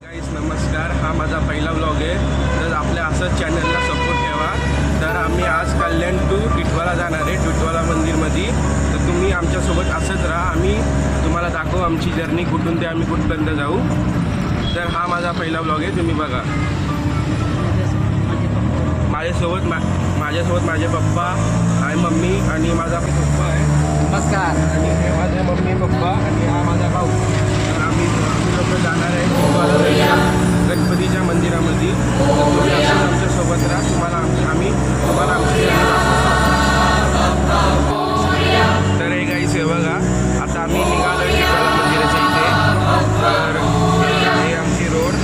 गाईस नमस्कार, हा माझा पहिला व्लॉग आहे. तर आपल्या असंच चॅनलला सपोर्ट ठेवा. तर आम्ही आज कल्याण टू टिटवाळा जाणार आहे, टिटवाळा मंदिरमध्ये. तर तुम्ही आमच्यासोबत असंच राहा. आम्ही तुम्हाला दाखवू आमची जर्नी कुठून ते आम्ही कुठपर्यंत जाऊ. तर हा माझा पहिला व्लॉग आहे, तुम्ही बघा. माझ्यासोबत माझे पप्पा आणि मम्मी आणि माझा पप्पा आहे. नमस्कार. आणि हे माझे मम्मी पप्पा आणि हा माझा भाऊ. तर आम्ही लोक जाणार आहे गणपतीच्या मंदिरामध्ये. तर तुम्ही असं आमच्यासोबत राहा. तुम्हाला आम्ही आमची तर हे गाईस हे बघा, आता आम्ही निघालो आहे टिटवाळा मंदिराच्या इथे. तर हे आमची रोड.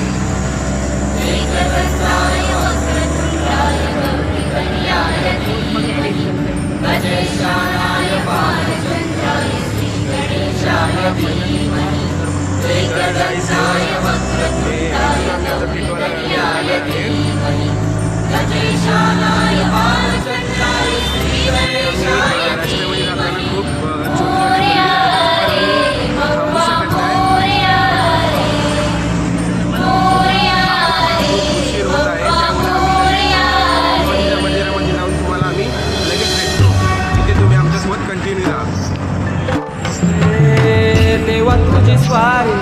देवा तुझी स्वारी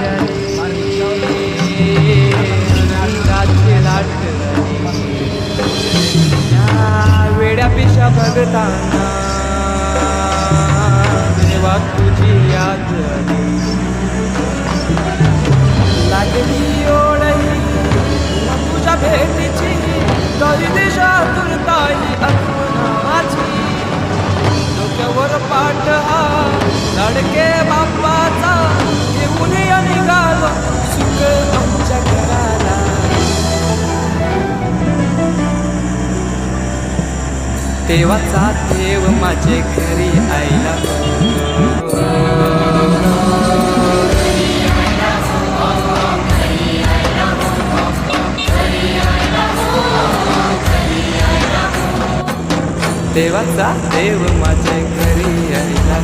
राज्य लाट वेड्या पिशा भगताना देवा तुझी याद लागली ओळी तुझ्या भेटीची तरी दिशा तुरताई आठवणाची डोक्यावर पाठ हा लडके बाप्पाचा घेऊन निघालो सुख आमच्या घराला. देवाचा देव माझे घरी आईला देवाचा देव माझे घरी आईला.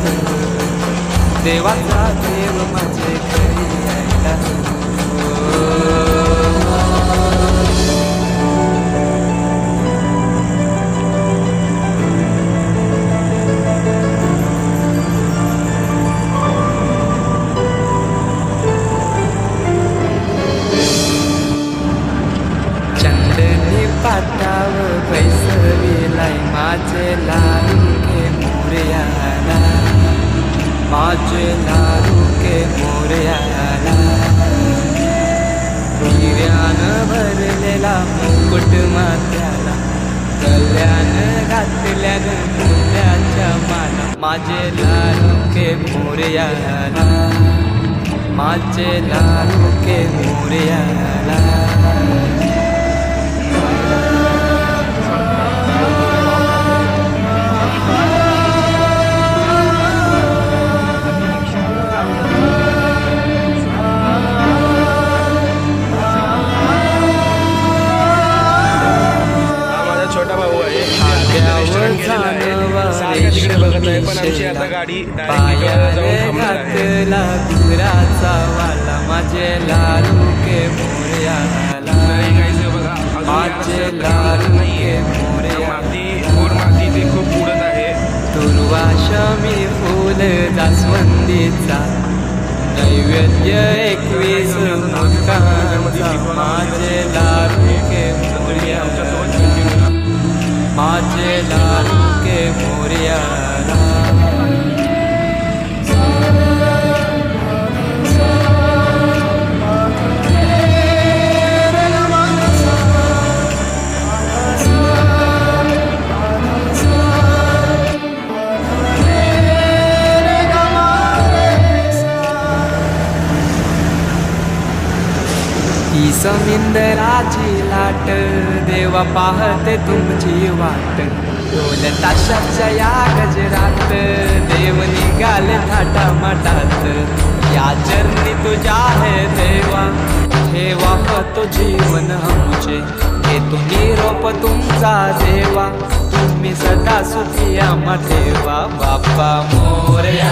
देवाचा देव माझे घरी आईला. चंदनी पाटावर बैसविलाय माझे लाडके मोरयाला. माझे लाडके मोरयाला हिऱ्यानं भरलेला मुकुट माथ्याला कल्याण घातल्या मोत्याच्या माला. माझे लाडके मोरयाला. माझे लाडके मोरयाला. पण आमची आता गाडी घातला गुराचा वाला. माझे लाडके मोरयाला. माझे लाडके मोरयाला. माती ते खूप उडत आहे. दुर्वाशमी फुल जास्वंदीचा नैवेद्य 21 मुखांचा. माझे लाडके मोरयाला. माझे लाडके मोरयाला. ही समिंदराची लाट देवा पाहते तुमची वाट. ढोल ताशाच्या या गजरात देव निघाले थाटामाटात. या चरणी तुझ्या है देवा ठेवा तो जीवन आमचे. हे तुम्ही रोप तुमचा देवा तुम्ही सदा सुखी आम्हा ठेवा. बाप्पा मोरया.